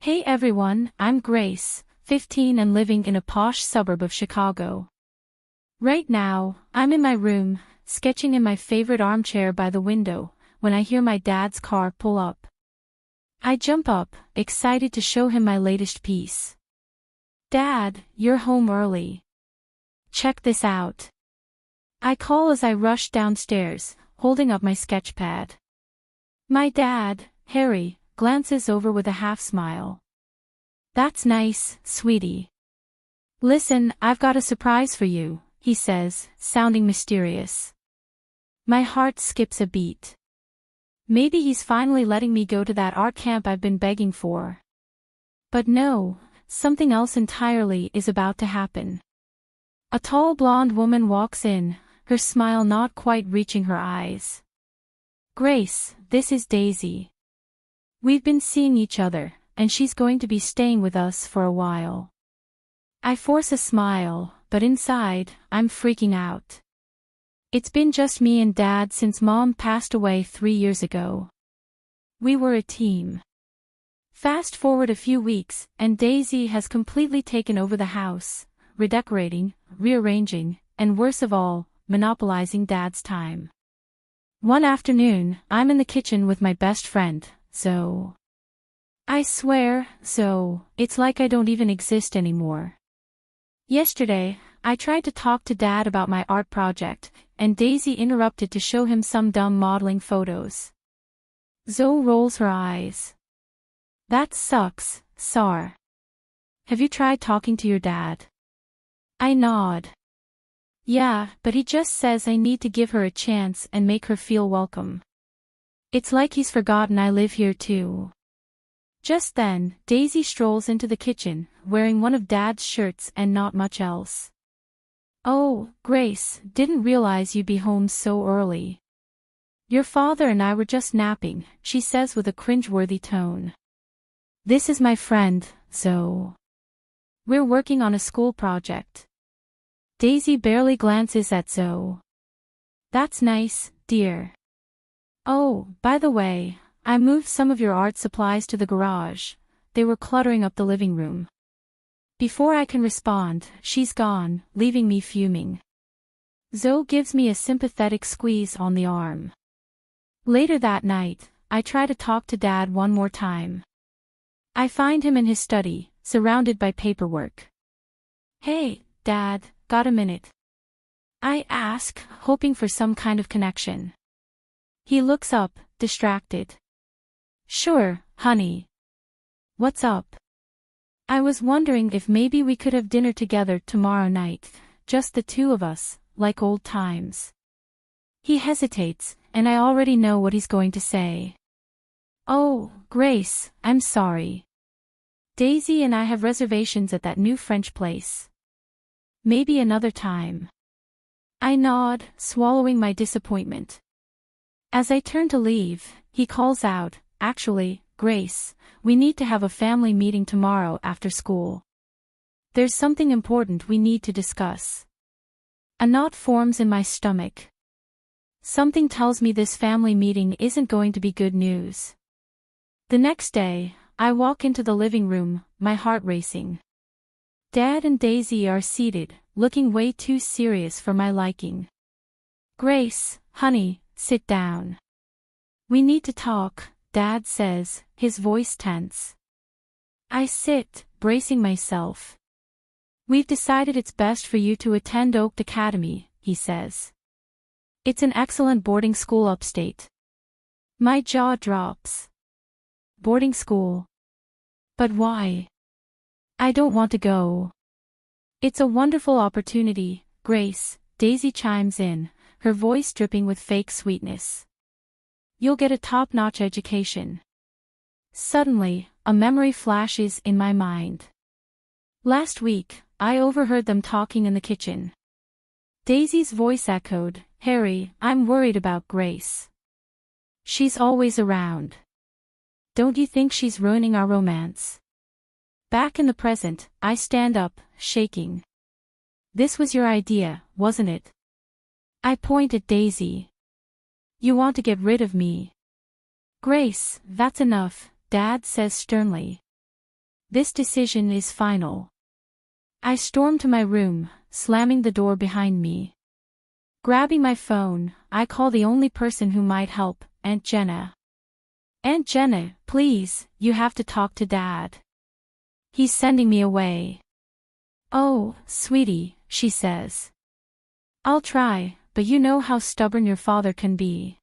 Hey everyone, I'm Grace, 15 and living in a posh suburb of Chicago. Right now, I'm in my room, sketching in my favorite armchair by the window, when I hear my dad's car pull up. I jump up, excited to show him my latest piece. Dad, you're home early. Check this out. I call as I rush downstairs, holding up my sketch pad. My dad, Harry, glances over with a half smile. That's nice, sweetie. Listen, I've got a surprise for you, he says, sounding mysterious. My heart skips a beat. Maybe he's finally letting me go to that art camp I've been begging for. But no, something else entirely is about to happen. A tall blonde woman walks in, her smile not quite reaching her eyes. Grace, this is Daisy. We've been seeing each other, and she's going to be staying with us for a while. I force a smile, but inside, I'm freaking out. It's been just me and Dad since Mom passed away 3 years ago. We were a team. Fast forward a few weeks, and Daisy has completely taken over the house, redecorating, rearranging, and worst of all, monopolizing Dad's time. One afternoon, I'm in the kitchen with my best friend, Zoe. I swear, Zoe, it's like I don't even exist anymore. Yesterday, I tried to talk to Dad about my art project, and Daisy interrupted to show him some dumb modeling photos. Zoe rolls her eyes. That sucks, Sar. Have you tried talking to your dad? I nod. Yeah, but he just says I need to give her a chance and make her feel welcome. It's like he's forgotten I live here too. Just then, Daisy strolls into the kitchen, wearing one of Dad's shirts and not much else. Oh, Grace, didn't realize you'd be home so early. Your father and I were just napping, she says with a cringeworthy tone. This is my friend, Zoe. We're working on a school project. Daisy barely glances at Zoe. That's nice, dear. Oh, by the way, I moved some of your art supplies to the garage. They were cluttering up the living room. Before I can respond, she's gone, leaving me fuming. Zoe gives me a sympathetic squeeze on the arm. Later that night, I try to talk to Dad one more time. I find him in his study, surrounded by paperwork. Hey, Dad, got a minute? I ask, hoping for some kind of connection. He looks up, distracted. Sure, honey. What's up? I was wondering if maybe we could have dinner together tomorrow night, just the two of us, like old times. He hesitates, and I already know what he's going to say. Oh, Grace, I'm sorry. Daisy and I have reservations at that new French place. Maybe another time. I nod, swallowing my disappointment. As I turn to leave, he calls out, Actually, Grace, we need to have a family meeting tomorrow after school. There's something important we need to discuss. A knot forms in my stomach. Something tells me this family meeting isn't going to be good news. The next day, I walk into the living room, my heart racing. Dad and Daisy are seated, looking way too serious for my liking. Grace, honey, sit down. We need to talk, Dad says, his voice tense. I sit, bracing myself. We've decided it's best for you to attend Oak Academy, he says. It's an excellent boarding school upstate. My jaw drops. Boarding school. But why? I don't want to go. It's a wonderful opportunity, Grace, Daisy chimes in, her voice dripping with fake sweetness. You'll get a top-notch education. Suddenly, a memory flashes in my mind. Last week, I overheard them talking in the kitchen. Daisy's voice echoed, Harry, I'm worried about Grace. She's always around. Don't you think she's ruining our romance? Back in the present, I stand up, shaking. This was your idea, wasn't it? I point at Daisy. You want to get rid of me. Grace, that's enough, Dad says sternly. This decision is final. I storm to my room, slamming the door behind me. Grabbing my phone, I call the only person who might help, Aunt Jenna. Aunt Jenna, please, you have to talk to Dad. He's sending me away. Oh, sweetie, she says. I'll try, but you know how stubborn your father can be.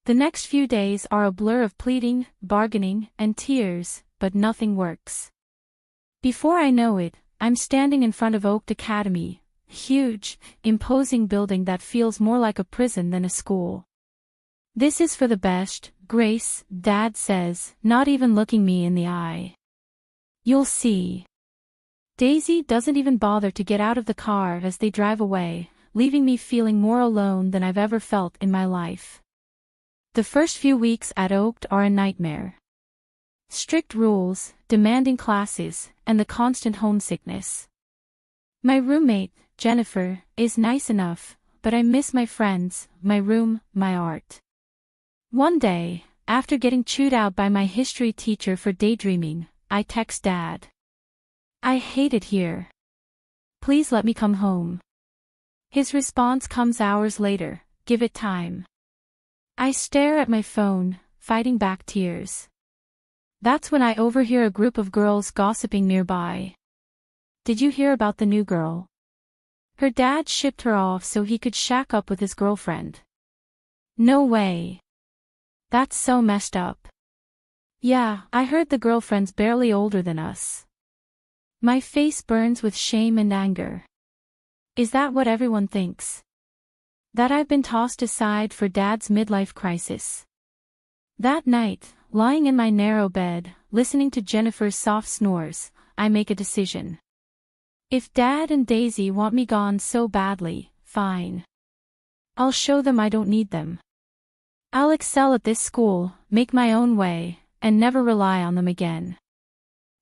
The next few days are a blur of pleading, bargaining, and tears, but nothing works. Before I know it, I'm standing in front of Oak Academy, a huge, imposing building that feels more like a prison than a school. This is for the best, Grace, Dad says, not even looking me in the eye. You'll see. Daisy doesn't even bother to get out of the car as they drive away, leaving me feeling more alone than I've ever felt in my life. The first few weeks at Oak are a nightmare. Strict rules, demanding classes, and the constant homesickness. My roommate, Jennifer, is nice enough, but I miss my friends, my room, my art. One day, after getting chewed out by my history teacher for daydreaming, I text Dad. I hate it here. Please let me come home. His response comes hours later, give it time. I stare at my phone, fighting back tears. That's when I overhear a group of girls gossiping nearby. Did you hear about the new girl? Her dad shipped her off so he could shack up with his girlfriend. No way. That's so messed up. Yeah, I heard the girlfriend's barely older than us. My face burns with shame and anger. Is that what everyone thinks? That I've been tossed aside for Dad's midlife crisis? That night, lying in my narrow bed, listening to Jennifer's soft snores, I make a decision. If Dad and Daisy want me gone so badly, fine. I'll show them I don't need them. I'll excel at this school, make my own way, and never rely on them again.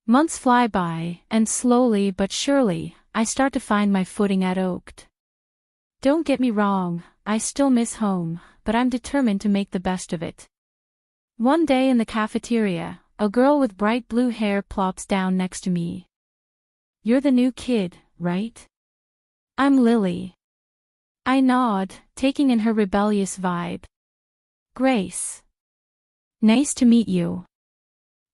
Months fly by, and slowly but surely, I start to find my footing at Oak. Don't get me wrong, I still miss home, but I'm determined to make the best of it. One day in the cafeteria, a girl with bright blue hair plops down next to me. You're the new kid, right? I'm Lily. I nod, taking in her rebellious vibe. Grace. Nice to meet you.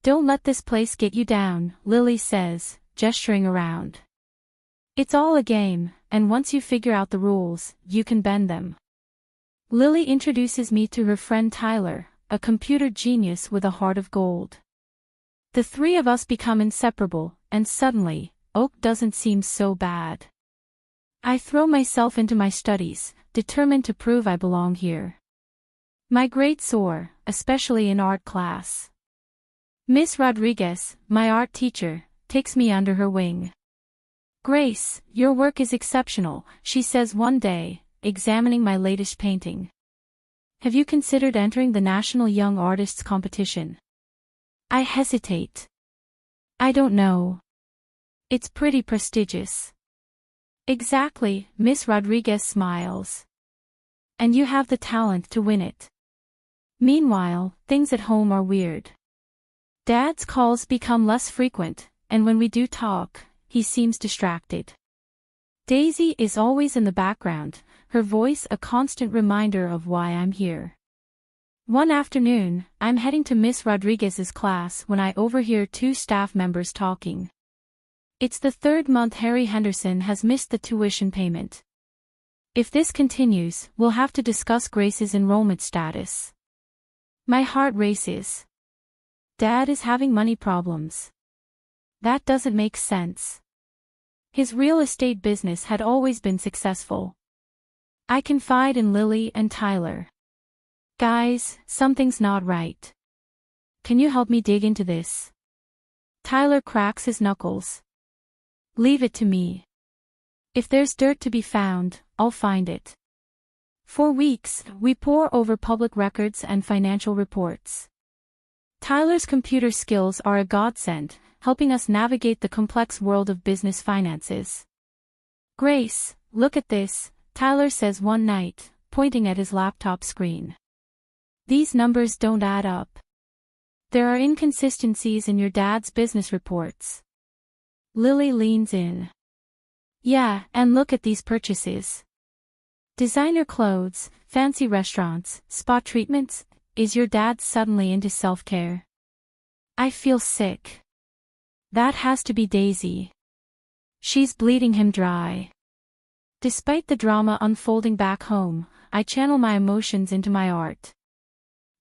Don't let this place get you down, Lily says, gesturing around. It's all a game, and once you figure out the rules, you can bend them. Lily introduces me to her friend Tyler, a computer genius with a heart of gold. The three of us become inseparable, and suddenly, Oak doesn't seem so bad. I throw myself into my studies, determined to prove I belong here. My grades soar, especially in art class. Miss Rodriguez, my art teacher, takes me under her wing. Grace, your work is exceptional, she says one day, examining my latest painting. Have you considered entering the National Young Artists Competition? I hesitate. I don't know. It's pretty prestigious. Exactly, Miss Rodriguez smiles. And you have the talent to win it. Meanwhile, things at home are weird. Dad's calls become less frequent, and when we do talk, he seems distracted. Daisy is always in the background, her voice a constant reminder of why I'm here. One afternoon, I'm heading to Miss Rodriguez's class when I overhear two staff members talking. It's the third month Harry Henderson has missed the tuition payment. If this continues, we'll have to discuss Grace's enrollment status. My heart races. Dad is having money problems. That doesn't make sense. His real estate business had always been successful. I confide in Lily and Tyler. Guys, something's not right. Can you help me dig into this? Tyler cracks his knuckles. Leave it to me. If there's dirt to be found, I'll find it. For weeks, we pore over public records and financial reports. Tyler's computer skills are a godsend, helping us navigate the complex world of business finances. Grace, look at this, Tyler says one night, pointing at his laptop screen. These numbers don't add up. There are inconsistencies in your dad's business reports. Lily leans in. Yeah, and look at these purchases. Designer clothes, fancy restaurants, spa treatments. Is your dad suddenly into self-care? I feel sick. That has to be Daisy. She's bleeding him dry. Despite the drama unfolding back home, I channel my emotions into my art.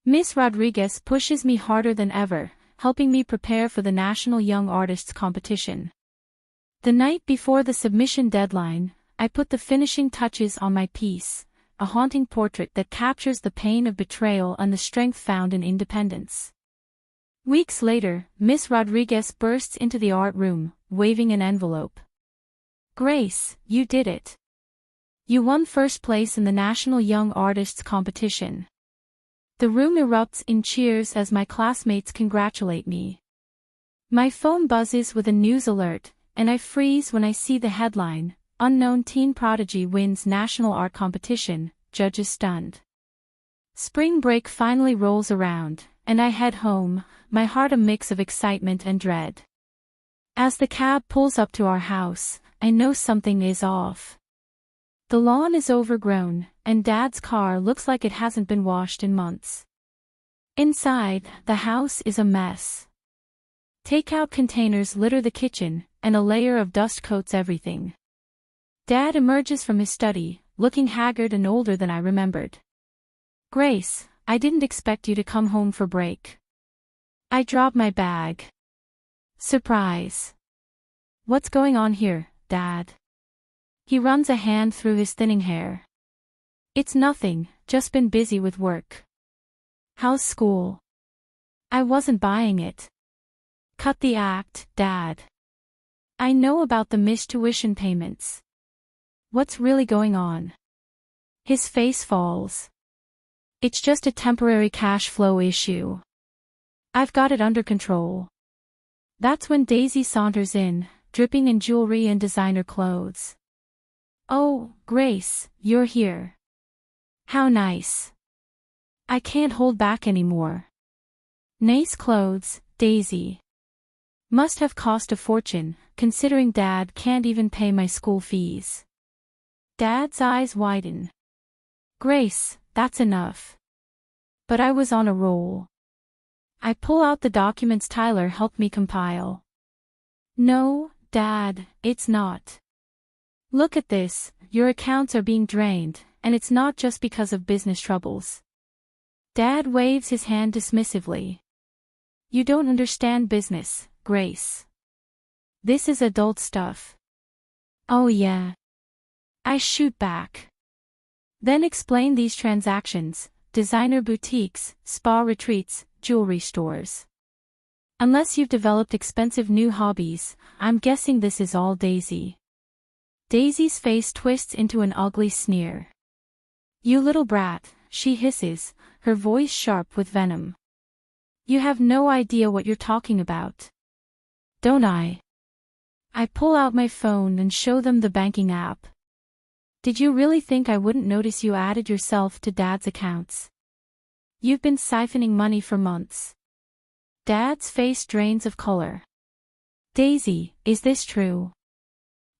Miss Rodriguez pushes me harder than ever, helping me prepare for the National Young Artists competition. The night before the submission deadline, I put the finishing touches on my piece, a haunting portrait that captures the pain of betrayal and the strength found in independence. Weeks later, Miss Rodriguez bursts into the art room, waving an envelope. Grace, you did it. You won first place in the National Young Artists competition. The room erupts in cheers as my classmates congratulate me. My phone buzzes with a news alert, and I freeze when I see the headline, Unknown Teen Prodigy Wins National Art Competition, Judges Stunned. Spring break finally rolls around, and I head home, my heart a mix of excitement and dread. As the cab pulls up to our house, I know something is off. The lawn is overgrown, and Dad's car looks like it hasn't been washed in months. Inside, the house is a mess. Takeout containers litter the kitchen, and a layer of dust coats everything. Dad emerges from his study, looking haggard and older than I remembered. Grace, I didn't expect you to come home for break. I drop my bag. Surprise. What's going on here, Dad? He runs a hand through his thinning hair. It's nothing, just been busy with work. How's school? I wasn't buying it. Cut the act, Dad. I know about the missed tuition payments. What's really going on? His face falls. It's just a temporary cash flow issue. I've got it under control. That's when Daisy saunters in, dripping in jewelry and designer clothes. Oh, Grace, you're here. How nice. I can't hold back anymore. Nice clothes, Daisy. Must have cost a fortune, considering Dad can't even pay my school fees. Dad's eyes widen. Grace, that's enough. But I was on a roll. I pull out the documents Tyler helped me compile. No, Dad, it's not. Look at this, your accounts are being drained, and it's not just because of business troubles. Dad waves his hand dismissively. You don't understand business, Grace. This is adult stuff. Oh yeah. I shoot back. Then explain these transactions, designer boutiques, spa retreats, jewelry stores. Unless you've developed expensive new hobbies, I'm guessing this is all Daisy. Daisy's face twists into an ugly sneer. You little brat, she hisses, her voice sharp with venom. You have no idea what you're talking about. Don't I? I pull out my phone and show them the banking app. Did you really think I wouldn't notice you added yourself to Dad's accounts? You've been siphoning money for months. Dad's face drains of color. Daisy, is this true?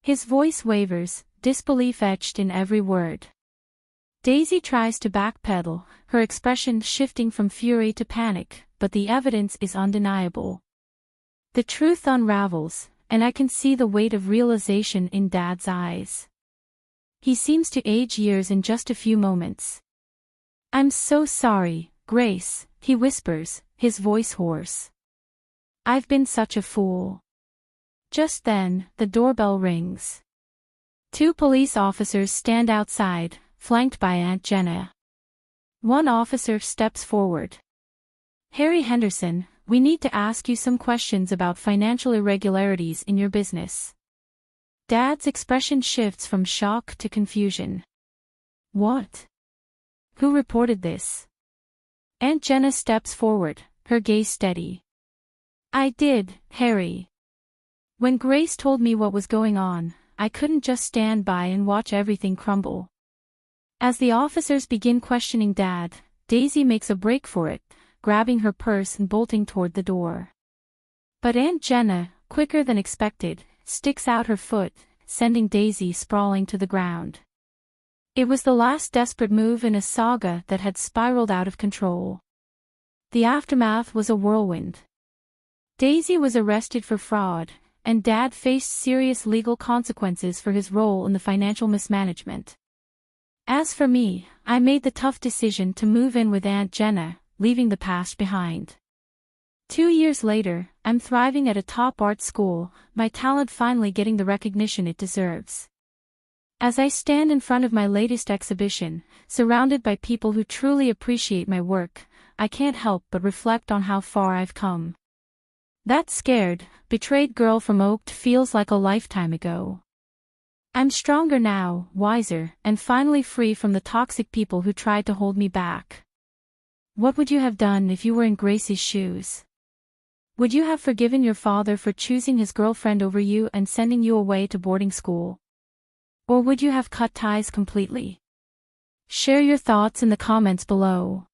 His voice wavers, disbelief etched in every word. Daisy tries to backpedal, her expression shifting from fury to panic, but the evidence is undeniable. The truth unravels, and I can see the weight of realization in Dad's eyes. He seems to age years in just a few moments. I'm so sorry, Grace, he whispers, his voice hoarse. I've been such a fool. Just then, the doorbell rings. 2 police officers stand outside, flanked by Aunt Jenna. One officer steps forward. Harry Henderson, we need to ask you some questions about financial irregularities in your business. Dad's expression shifts from shock to confusion. What? Who reported this? Aunt Jenna steps forward, her gaze steady. I did, Harry. When Grace told me what was going on, I couldn't just stand by and watch everything crumble. As the officers begin questioning Dad, Daisy makes a break for it, grabbing her purse and bolting toward the door. But Aunt Jenna, quicker than expected, sticks out her foot, sending Daisy sprawling to the ground. It was the last desperate move in a saga that had spiraled out of control. The aftermath was a whirlwind. Daisy was arrested for fraud, and Dad faced serious legal consequences for his role in the financial mismanagement. As for me, I made the tough decision to move in with Aunt Jenna, leaving the past behind. 2 years later, I'm thriving at a top art school, my talent finally getting the recognition it deserves. As I stand in front of my latest exhibition, surrounded by people who truly appreciate my work, I can't help but reflect on how far I've come. That scared, betrayed girl from Oaked feels like a lifetime ago. I'm stronger now, wiser, and finally free from the toxic people who tried to hold me back. What would you have done if you were in Gracie's shoes? Would you have forgiven your father for choosing his girlfriend over you and sending you away to boarding school? Or would you have cut ties completely? Share your thoughts in the comments below.